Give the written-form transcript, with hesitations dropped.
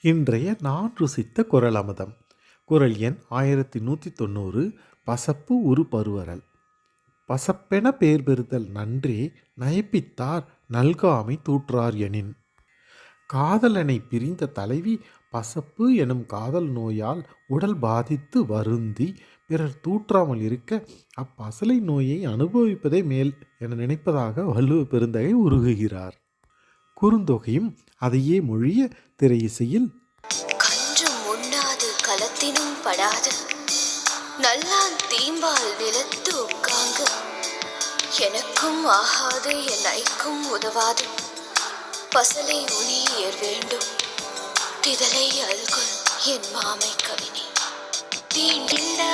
இன்றைய நான் ருசித்த குறள் அமுதம். குறள் எண் 1190. பசப்பு உரு பருவரல். பசப்பென பேர் பெறுதல் நன்றே நயப்பித்தார் நல்காமை தூற்றார் எனின். காதலனை பிரிந்த தலைவி பசப்பு எனும் காதல் நோயால் உடல் பாதித்து வருந்தி பிறர் தூற்றாமல் இருக்க அப்பசலை நோயை அனுபவிப்பதே மேல் என நினைப்பதாக வள்ளுவ பெருந்தகை உருகுகிறார். குறுந்தொகையும் அதையே மொழிய திரையிசையில் கன்றும் உண்ணாது களத்தினும் படாது நல்லான் தீம்பால் நிலத்து உட்காங்கு எனக்கும் ஆகாது என் ஐக்கும் உதவாது பசலை உணியர் வேண்டும் திதலை அல்குல் என் மாமை கவினே தீண்டா